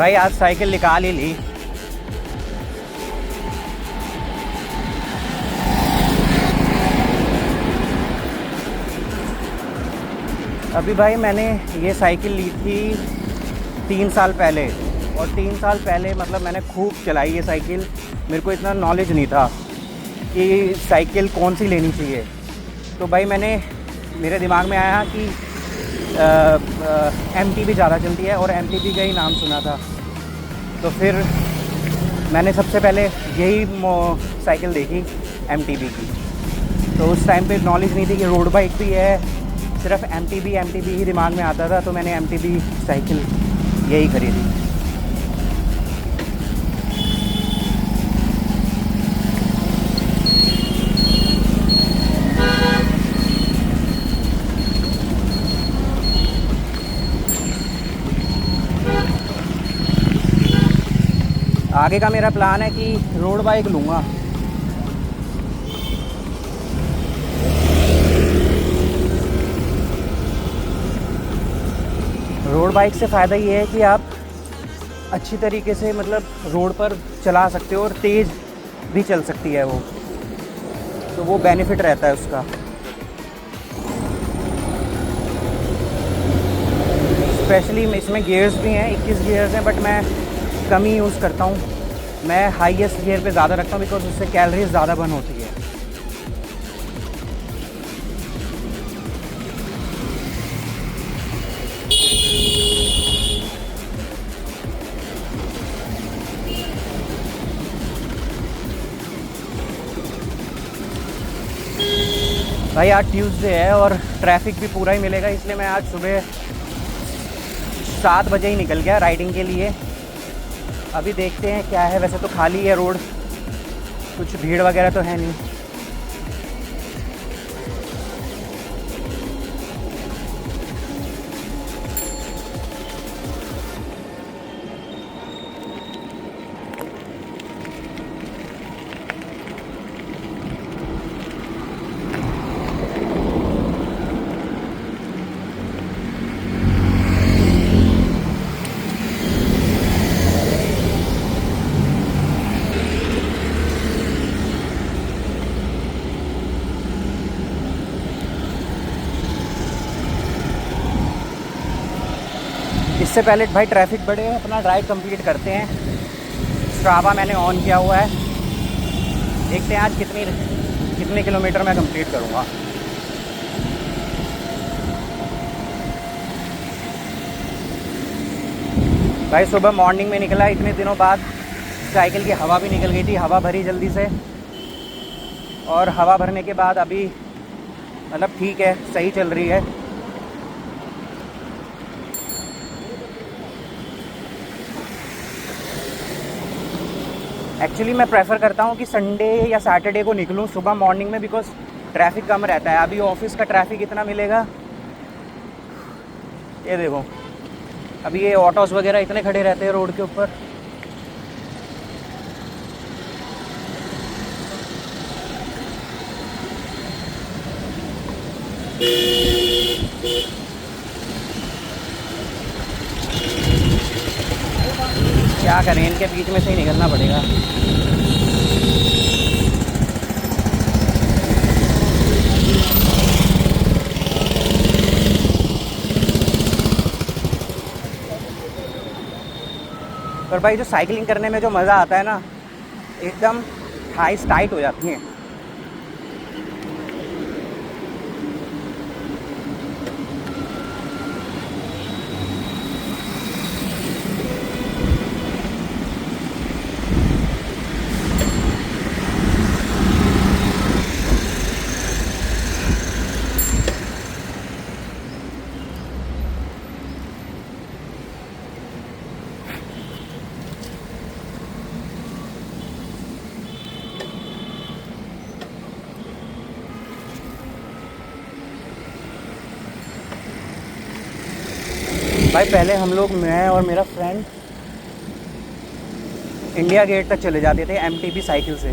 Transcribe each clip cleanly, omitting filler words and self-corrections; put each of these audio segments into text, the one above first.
भाई आज साइकिल निकाल ही ली। अभी भाई मैंने ये साइकिल ली थी 3 साल पहले, और 3 साल पहले मतलब मैंने खूब चलाई ये साइकिल। मेरे को इतना नॉलेज नहीं था कि साइकिल कौन सी लेनी चाहिए। तो भाई मेरे दिमाग में आया कि MTB ज़्यादा चलती है, और MTB का ही नाम सुना था। तो फिर मैंने सबसे पहले यही साइकिल देखी MTB की। तो उस टाइम पे नॉलेज नहीं थी कि रोड बाइक भी है, सिर्फ MTB ही दिमाग में आता था। तो मैंने MTB साइकिल यही खरीदी। आगे का मेरा प्लान है कि रोड बाइक लूँगा। रोड बाइक से फ़ायदा ये है कि आप अच्छी तरीके से मतलब रोड पर चला सकते हो, और तेज़ भी चल सकती है वो, तो वो बेनिफिट रहता है उसका। स्पेशली इसमें गियर्स भी हैं, 21 गियर्स हैं, बट मैं कम ही यूज़ करता हूँ। मैं हाईएस्ट गियर पे ज़्यादा रखता हूँ, बिकॉज उससे कैलोरीज ज़्यादा बर्न होती है। भाई आज ट्यूसडे है और ट्रैफिक भी पूरा ही मिलेगा, इसलिए मैं आज सुबह 7 बजे ही निकल गया राइडिंग के लिए। अभी देखते हैं क्या है। वैसे तो खाली है रोड, कुछ भीड़ वगैरह तो है नहीं। इससे पहले भाई ट्रैफिक बढ़े, अपना ड्राइव कंप्लीट करते हैं। स्ट्रावा मैंने ऑन किया हुआ है, देखते हैं आज कितने किलोमीटर मैं कंप्लीट करूँगा। भाई सुबह मॉर्निंग में निकला, इतने दिनों बाद साइकिल की हवा भी निकल गई थी। हवा भरी जल्दी से, और हवा भरने के बाद अभी मतलब ठीक है, सही चल रही है। एक्चुअली मैं प्रेफर करता हूँ कि संडे या सैटरडे को निकलूँ सुबह मॉर्निंग में, बिकॉज ट्रैफिक कम रहता है। अभी ऑफिस का ट्रैफिक इतना मिलेगा, ये देखो अभी ये ऑटोज़ वगैरह इतने खड़े रहते हैं रोड के ऊपर। क्या करें, इनके बीच में से ही निकलना पड़ेगा। पर भाई जो साइकिलिंग करने में जो मज़ा आता है ना, एकदम थाइस टाइट हो जाती हैं। भाई पहले हम लोग, मैं और मेरा फ्रेंड, इंडिया गेट तक चले जाते थे MTB साइकिल से।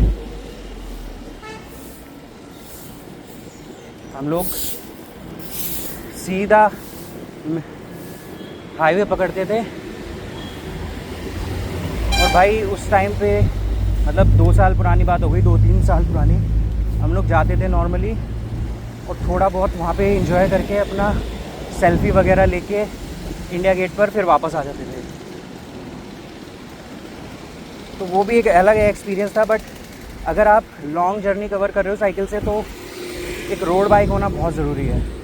हम लोग सीधा हाईवे पकड़ते थे भाई उस टाइम पे मतलब 2 साल पुरानी बात हो गई, 2-3 साल पुरानी, हम लोग जाते थे नॉर्मली और थोड़ा बहुत वहाँ पे एंजॉय करके अपना सेल्फ़ी वगैरह लेके इंडिया गेट पर फिर वापस आ जाते थे। तो वो भी एक अलग एक्सपीरियंस था। बट अगर आप लॉन्ग जर्नी कवर कर रहे हो साइकिल से तो एक रोड बाइक होना बहुत ज़रूरी है।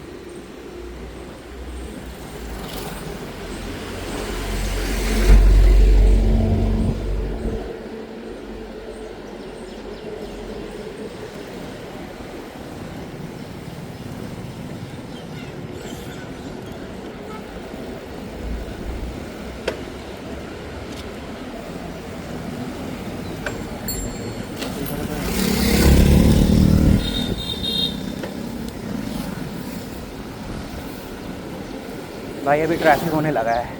भाई अभी ट्रैफिक होने लगा है।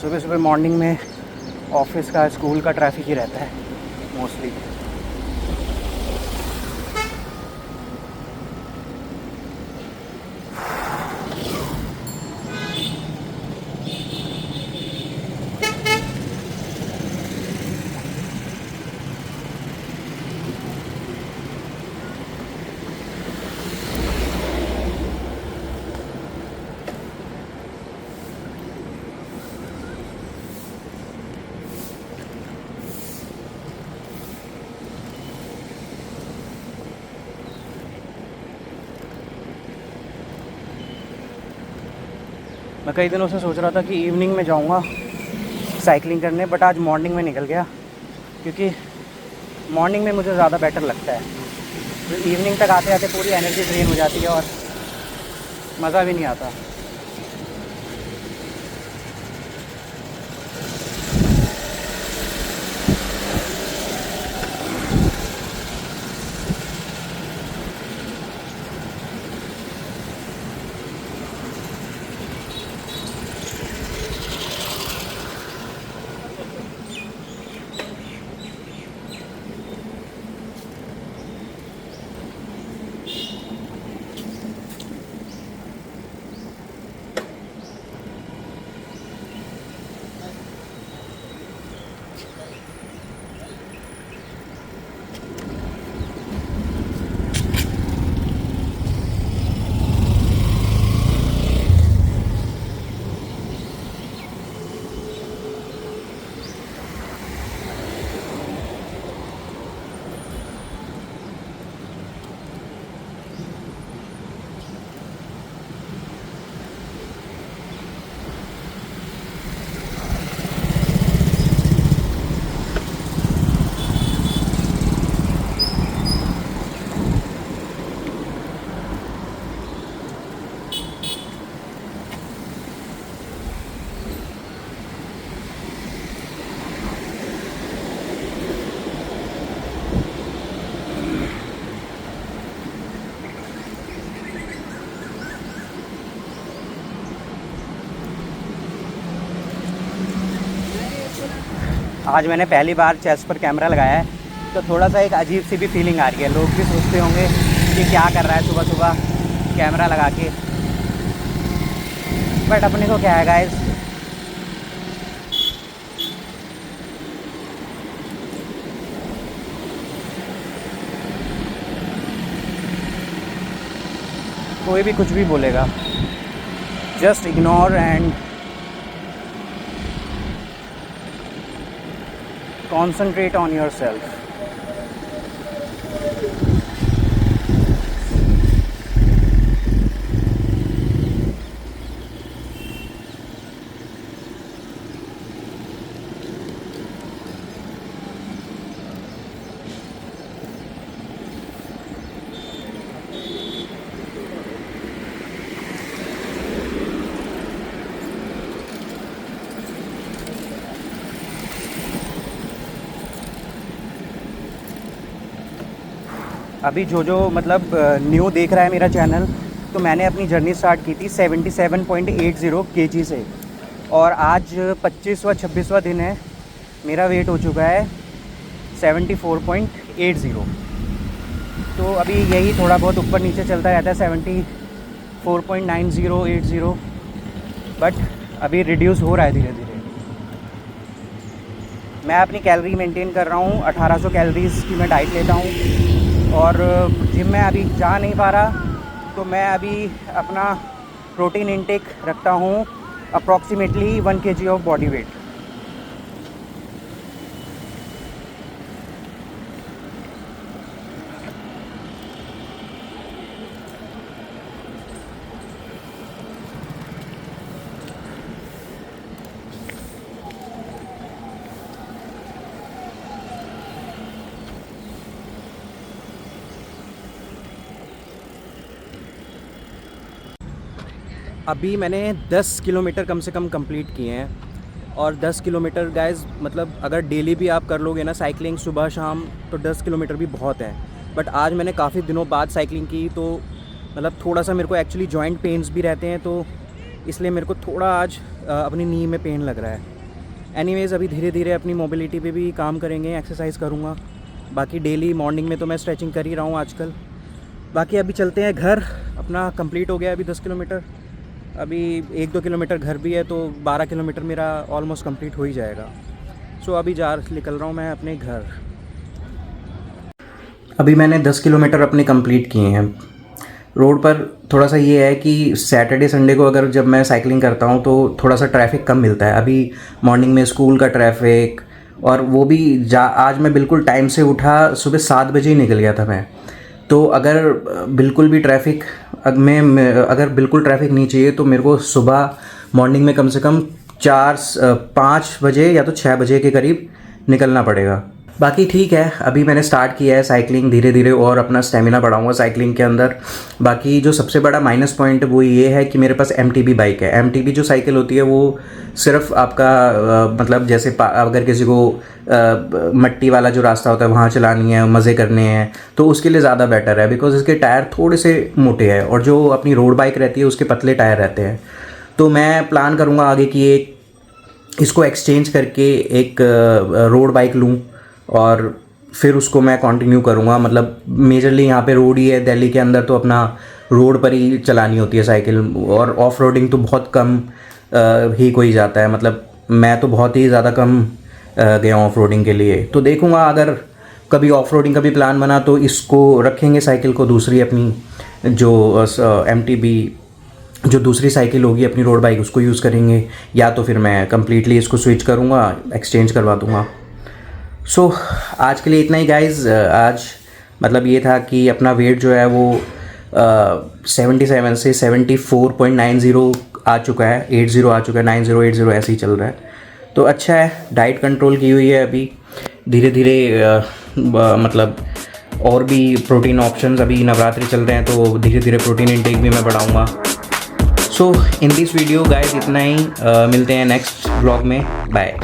सुबह सुबह मॉर्निंग में ऑफिस का स्कूल का ट्रैफिक ही रहता है मोस्टली। मैं कई दिनों से सोच रहा था कि इवनिंग में जाऊंगा साइकिलिंग करने, बट आज मॉर्निंग में निकल गया क्योंकि मॉर्निंग में मुझे ज़्यादा बेटर लगता है। तो इवनिंग तक आते आते पूरी एनर्जी ड्रेन हो जाती है और मज़ा भी नहीं आता। आज मैंने पहली बार चेस्ट पर कैमरा लगाया है तो थोड़ा सा एक अजीब सी भी फीलिंग आ रही है। लोग भी सोचते होंगे कि क्या कर रहा है सुबह सुबह कैमरा लगा के, बट अपने को क्या है गाइस, कोई भी कुछ भी बोलेगा, just ignore and concentrate on yourself. अभी जो मतलब न्यू देख रहा है मेरा चैनल, तो मैंने अपनी जर्नी स्टार्ट की थी 77.80 kg से और आज 25वां 26वां दिन है। मेरा वेट हो चुका है 74.80। तो अभी यही थोड़ा बहुत ऊपर नीचे चलता रहता है, 4.9080, बट अभी रिड्यूस हो रहा है धीरे धीरे। मैं अपनी कैलोरी मेंटेन कर रहा हूँ, 1800 कैलोरीज़ की मैं डाइट लेता हूँ। और जिम में अभी जा नहीं पा रहा, तो मैं अभी अपना प्रोटीन इंटेक रखता हूँ approximately 1 kg of body weight. अभी मैंने 10 किलोमीटर कम से कम कंप्लीट किए हैं। और 10 किलोमीटर गाइस, मतलब अगर डेली भी आप कर लोगे ना साइकिलिंग सुबह शाम, तो 10 किलोमीटर भी बहुत है। बट आज मैंने काफ़ी दिनों बाद साइकिलिंग की, तो मतलब थोड़ा सा मेरे को एक्चुअली जॉइंट पेन्स भी रहते हैं, तो इसलिए मेरे को थोड़ा आज अपनी नी में पेन लग रहा है। एनीवेज़ अभी धीरे धीरे अपनी मोबिलिटी पे भी काम करेंगे, एक्सरसाइज करूँगा। बाकी डेली मॉर्निंग में तो मैं स्ट्रेचिंग कर ही रहा हूँ आजकल। बाकी अभी चलते हैं घर, अपना कंप्लीट हो गया अभी 10 किलोमीटर। अभी 1-2 किलोमीटर घर भी है, तो 12 किलोमीटर मेरा ऑलमोस्ट कंप्लीट हो ही जाएगा। सो अभी निकल रहा हूँ मैं अपने घर। अभी मैंने 10 किलोमीटर अपने कंप्लीट किए हैं। रोड पर थोड़ा सा ये है कि सैटरडे संडे को अगर जब मैं साइकिलिंग करता हूँ तो थोड़ा सा ट्रैफिक कम मिलता है। अभी मॉर्निंग में स्कूल का ट्रैफिक, और वो भी आज मैं बिल्कुल टाइम से उठा, सुबह 7 बजे ही निकल गया था मैं। तो अगर बिल्कुल भी ट्रैफिक अगर बिल्कुल ट्रैफिक नहीं चाहिए, तो मेरे को सुबह मॉर्निंग में कम से कम 5 बजे या तो 6 बजे के करीब निकलना पड़ेगा। बाकी ठीक है, अभी मैंने स्टार्ट किया है साइकिलिंग धीरे धीरे, और अपना स्टेमिना बढ़ाऊंगा साइकिलिंग के अंदर। बाकी जो सबसे बड़ा माइनस पॉइंट वो ये है कि मेरे पास MTB बाइक है। MTB जो साइकिल होती है वो सिर्फ आपका मतलब जैसे अगर किसी को मट्टी वाला जो रास्ता होता है वहाँ चलानी है, मज़े करने हैं, तो उसके लिए ज़्यादा बेटर है, बिकॉज इसके टायर थोड़े से मोटे हैं, और जो अपनी रोड बाइक रहती है उसके पतले टायर रहते हैं। तो मैं प्लान करूँगा आगे कि इसको एक्सचेंज करके एक रोड बाइक लूँ, और फिर उसको मैं कंटिन्यू करूँगा। मतलब मेजरली यहाँ पे रोड ही है दिल्ली के अंदर, तो अपना रोड पर ही चलानी होती है साइकिल, और ऑफ रोडिंग तो बहुत कम ही कोई जाता है। मतलब मैं तो बहुत ही ज़्यादा कम गया हूँ ऑफ रोडिंग के लिए। तो देखूँगा अगर कभी ऑफ रोडिंग का भी प्लान बना तो इसको रखेंगे साइकिल को, दूसरी अपनी जो MTB जो दूसरी साइकिल होगी अपनी रोड बाइक उसको यूज़ करेंगे, या तो फिर मैं कम्प्लीटली इसको स्विच करूँगा, एक्सचेंज करवा दूँगा। सो आज के लिए इतना ही गाइज़। आज मतलब ये था कि अपना वेट जो है वो 77 से 74.90 आ चुका है, 80 आ चुका है, 90 80 ऐसे ही चल रहा है। तो अच्छा है, डाइट कंट्रोल की हुई है अभी धीरे धीरे। मतलब और भी प्रोटीन ऑप्शंस, अभी नवरात्रि चल रहे हैं तो धीरे धीरे प्रोटीन इंटेक भी मैं बढ़ाऊँगा। सो इन दिस वीडियो गाइज इतना ही। मिलते हैं नेक्स्ट ब्लॉग में। बाय।